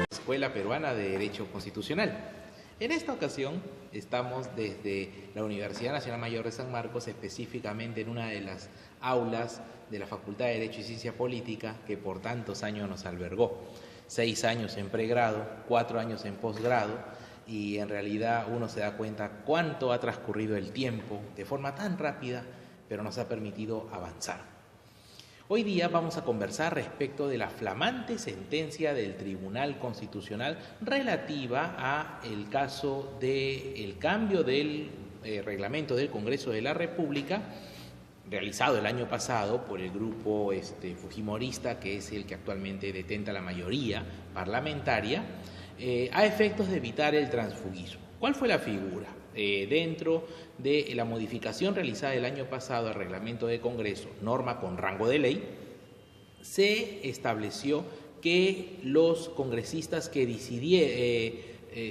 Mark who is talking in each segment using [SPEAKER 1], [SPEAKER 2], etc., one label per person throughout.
[SPEAKER 1] Escuela Peruana de Derecho Constitucional. En esta ocasión estamos desde la Universidad Nacional Mayor de San Marcos, específicamente en una de las aulas de la Facultad de Derecho y Ciencia Política que por tantos años nos albergó. 6 años en pregrado, 4 años en posgrado, y en realidad uno se da cuenta cuánto ha transcurrido el tiempo de forma tan rápida, pero nos ha permitido avanzar. Hoy día vamos a conversar respecto de la flamante sentencia del Tribunal Constitucional relativa a el caso del cambio del reglamento del Congreso de la República realizado el año pasado por el grupo fujimorista, que es el que actualmente detenta la mayoría parlamentaria, a efectos de evitar el transfugismo. ¿Cuál fue la figura? Dentro de la modificación realizada el año pasado al reglamento de Congreso, norma con rango de ley, se estableció que los congresistas que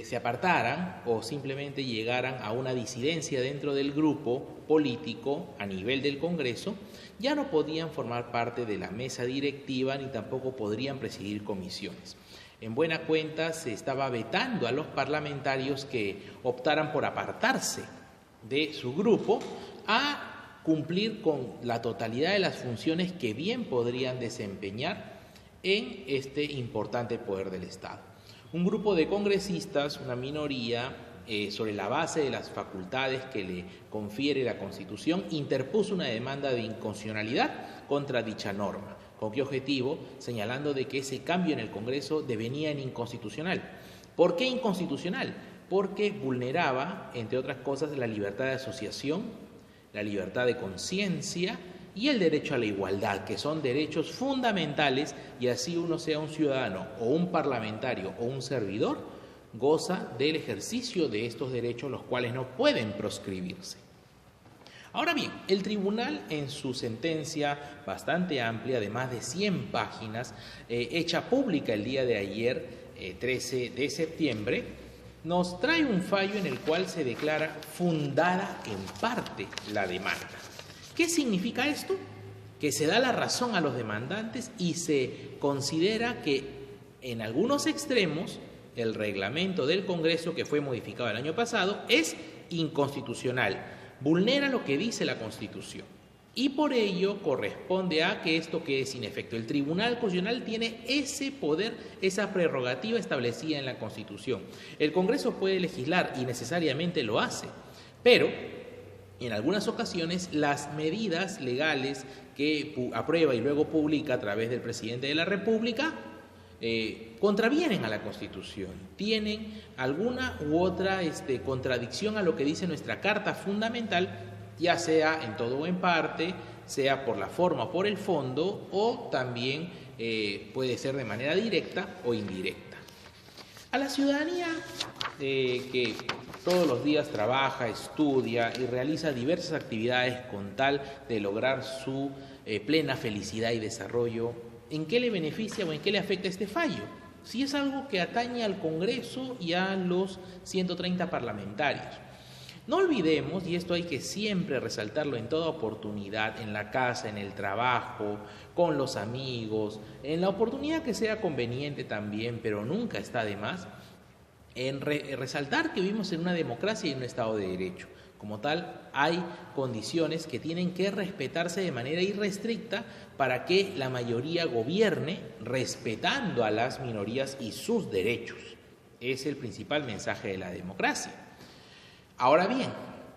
[SPEAKER 1] se apartaran o simplemente llegaran a una disidencia dentro del grupo político a nivel del Congreso, ya no podían formar parte de la mesa directiva ni tampoco podrían presidir comisiones. En buena cuenta se estaba vetando a los parlamentarios que optaran por apartarse de su grupo a cumplir con la totalidad de las funciones que bien podrían desempeñar en este importante poder del Estado. Un grupo de congresistas, una minoría, sobre la base de las facultades que le confiere la Constitución, interpuso una demanda de inconstitucionalidad contra dicha norma. ¿Con qué objetivo? Señalando de que ese cambio en el Congreso devenía en inconstitucional. ¿Por qué inconstitucional? Porque vulneraba, entre otras cosas, la libertad de asociación, la libertad de conciencia y el derecho a la igualdad, que son derechos fundamentales, y así uno sea un ciudadano o un parlamentario o un servidor, goza del ejercicio de estos derechos, los cuales no pueden proscribirse. Ahora bien, el tribunal en su sentencia bastante amplia, de más de 100 páginas, hecha pública el día de ayer, 13 de septiembre, nos trae un fallo en el cual se declara fundada en parte la demanda. ¿Qué significa esto? Que se da la razón a los demandantes y se considera que en algunos extremos el reglamento del Congreso, que fue modificado el año pasado, es inconstitucional. Vulnera lo que dice la Constitución y por ello corresponde a que esto quede sin efecto. El Tribunal Constitucional tiene ese poder, esa prerrogativa establecida en la Constitución. El Congreso puede legislar y necesariamente lo hace, pero en algunas ocasiones las medidas legales que aprueba y luego publica a través del presidente de la República contravienen a la Constitución, tienen alguna u otra contradicción a lo que dice nuestra Carta Fundamental, ya sea en todo o en parte, sea por la forma o por el fondo, o también puede ser de manera directa o indirecta. A la ciudadanía que todos los días trabaja, estudia y realiza diversas actividades con tal de lograr su plena felicidad y desarrollo, ¿en qué le beneficia o en qué le afecta este fallo? Si es algo que atañe al Congreso y a los 130 parlamentarios. No olvidemos, y esto hay que siempre resaltarlo en toda oportunidad, en la casa, en el trabajo, con los amigos, en la oportunidad que sea conveniente también, pero nunca está de más, en resaltar que vivimos en una democracia y en un Estado de Derecho. Como tal, hay condiciones que tienen que respetarse de manera irrestricta para que la mayoría gobierne respetando a las minorías y sus derechos. Es el principal mensaje de la democracia. Ahora bien,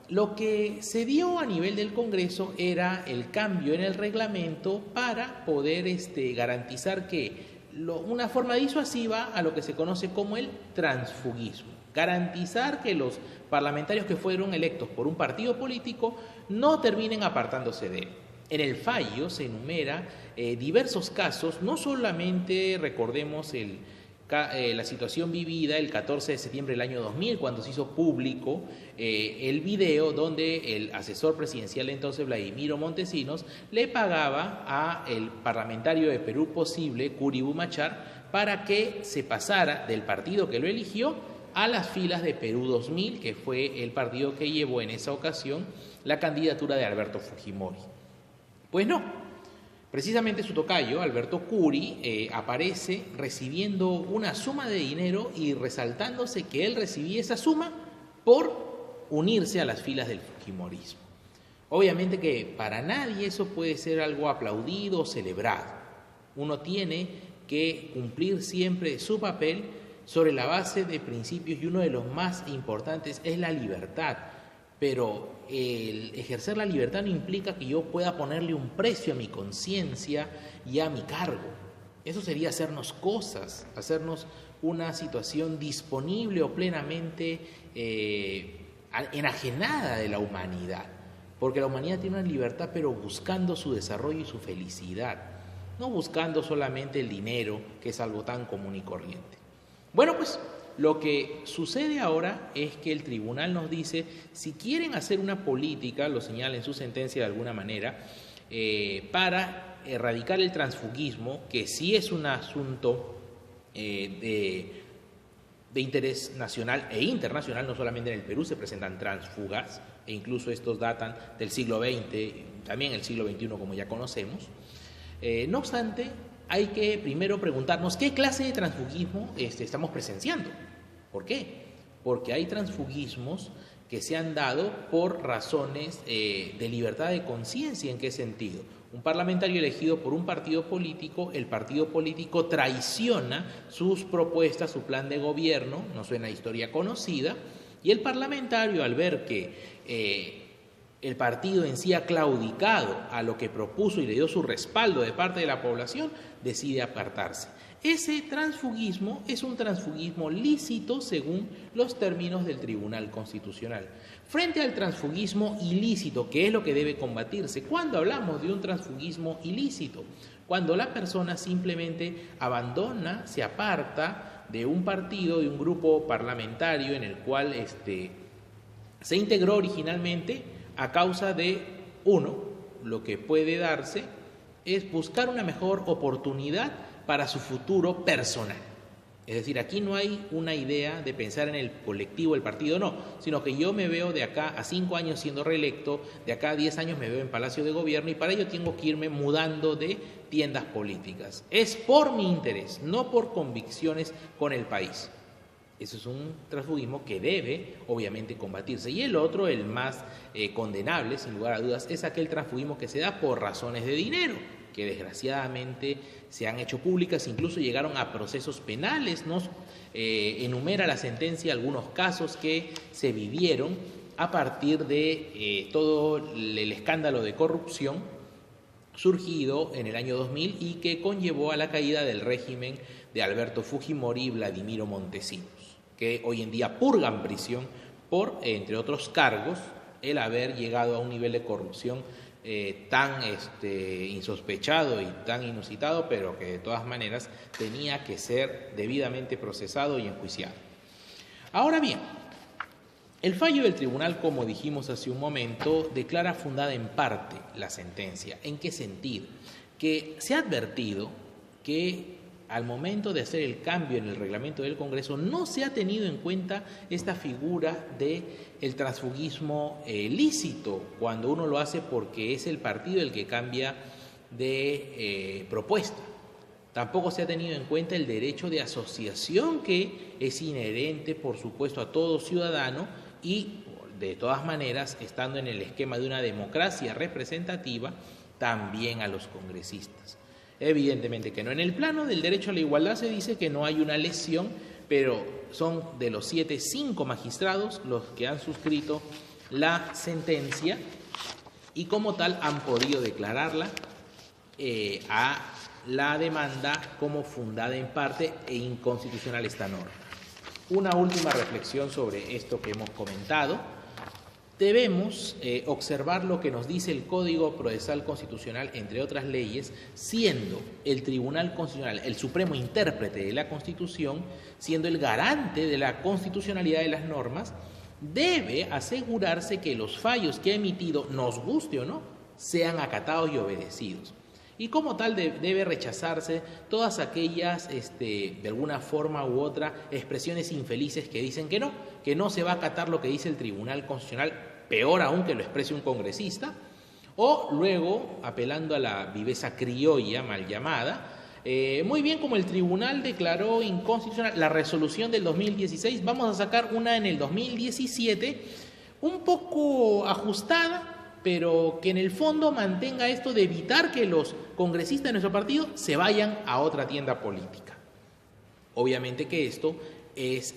[SPEAKER 1] Lo que se dio a nivel del Congreso era el cambio en el reglamento para poder garantizar que una forma disuasiva a lo que se conoce como el transfugismo. Garantizar que los parlamentarios que fueron electos por un partido político no terminen apartándose de él. En el fallo se enumera diversos casos, no solamente recordemos la situación vivida el 14 de septiembre del año 2000, cuando se hizo público el video donde el asesor presidencial entonces, Vladimiro Montesinos, le pagaba a el parlamentario de Perú Posible, Curi Bumachar, para que se pasara del partido que lo eligió a las filas de Perú 2000, que fue el partido que llevó en esa ocasión la candidatura de Alberto Fujimori. Pues no, precisamente su tocayo, Alberto Curi, aparece recibiendo una suma de dinero y resaltándose que él recibía esa suma por unirse a las filas del fujimorismo. Obviamente que para nadie eso puede ser algo aplaudido o celebrado. Uno tiene que cumplir siempre su papel sobre la base de principios, y uno de los más importantes es la libertad. Pero el ejercer la libertad no implica que yo pueda ponerle un precio a mi conciencia y a mi cargo. Eso sería hacernos cosas, hacernos una situación disponible o plenamente enajenada de la humanidad. Porque la humanidad tiene una libertad, pero buscando su desarrollo y su felicidad, no buscando solamente el dinero, que es algo tan común y corriente. Bueno, pues lo que sucede ahora es que el tribunal nos dice, si quieren hacer una política, lo señala en su sentencia de alguna manera, para erradicar el transfugismo, que sí es un asunto de interés nacional e internacional, no solamente en el Perú se presentan transfugas, e incluso estos datan del siglo XX, también el siglo XXI, como ya conocemos. No obstante, hay que primero preguntarnos qué clase de transfugismo estamos presenciando. ¿Por qué? Porque hay transfugismos que se han dado por razones de libertad de conciencia. ¿En qué sentido? Un parlamentario elegido por un partido político, el partido político traiciona sus propuestas, su plan de gobierno, no suena a historia conocida, y el parlamentario, al ver que el partido en sí ha claudicado a lo que propuso y le dio su respaldo de parte de la población, decide apartarse. Ese transfugismo es un transfugismo lícito según los términos del Tribunal Constitucional. Frente al transfugismo ilícito, ¿qué es lo que debe combatirse? ¿Cuándo hablamos de un transfugismo ilícito? Cuando la persona simplemente abandona, se aparta de un partido, de un grupo parlamentario en el cual se integró originalmente a causa de, lo que puede darse es buscar una mejor oportunidad para su futuro personal. Es decir, aquí no hay una idea de pensar en el colectivo, el partido, no, sino que yo me veo de acá a 5 años siendo reelecto, de acá a 10 años me veo en Palacio de Gobierno y para ello tengo que irme mudando de tiendas políticas. Es por mi interés, no por convicciones con el país. Eso es un transfugismo que debe, obviamente, combatirse. Y el otro, el más condenable, sin lugar a dudas, es aquel transfugismo que se da por razones de dinero, que desgraciadamente se han hecho públicas, incluso llegaron a procesos penales. Nos enumera la sentencia algunos casos que se vivieron a partir de todo el escándalo de corrupción surgido en el año 2000 y que conllevó a la caída del régimen de Alberto Fujimori y Vladimiro Montesinos, que hoy en día purgan prisión por, entre otros cargos, el haber llegado a un nivel de corrupción tan insospechado y tan inusitado, pero que de todas maneras tenía que ser debidamente procesado y enjuiciado. Ahora bien, el fallo del tribunal, como dijimos hace un momento, declara fundada en parte la sentencia. ¿En qué sentido? Que se ha advertido que al momento de hacer el cambio en el reglamento del Congreso no se ha tenido en cuenta esta figura del transfugismo lícito, cuando uno lo hace porque es el partido el que cambia de propuesta. Tampoco se ha tenido en cuenta el derecho de asociación que es inherente, por supuesto, a todo ciudadano y, de todas maneras, estando en el esquema de una democracia representativa, también a los congresistas. Evidentemente que no. En el plano del derecho a la igualdad se dice que no hay una lesión, pero son de los 7, 5 magistrados los que han suscrito la sentencia y como tal han podido declararla a la demanda como fundada en parte e inconstitucional esta norma. Una última reflexión sobre esto que hemos comentado. Debemos observar lo que nos dice el Código Procesal Constitucional, entre otras leyes, siendo el Tribunal Constitucional el supremo intérprete de la Constitución, siendo el garante de la constitucionalidad de las normas, debe asegurarse que los fallos que ha emitido, nos guste o no, sean acatados y obedecidos. Y como tal debe rechazarse todas aquellas, de alguna forma u otra, expresiones infelices que dicen que no se va a acatar lo que dice el Tribunal Constitucional, peor aún que lo exprese un congresista, o luego, apelando a la viveza criolla mal llamada, muy bien, como el tribunal declaró inconstitucional la resolución del 2016, vamos a sacar una en el 2017, un poco ajustada, pero que en el fondo mantenga esto de evitar que los congresistas de nuestro partido se vayan a otra tienda política. Obviamente que esto es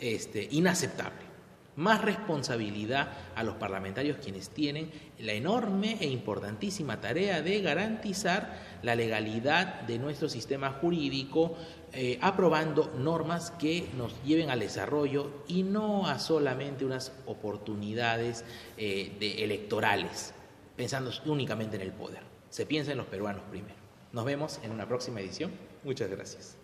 [SPEAKER 1] inaceptable. Más responsabilidad a los parlamentarios, quienes tienen la enorme e importantísima tarea de garantizar la legalidad de nuestro sistema jurídico, aprobando normas que nos lleven al desarrollo y no a solamente unas oportunidades electorales, pensando únicamente en el poder. Se piensa en los peruanos primero. Nos vemos en una próxima edición. Muchas gracias.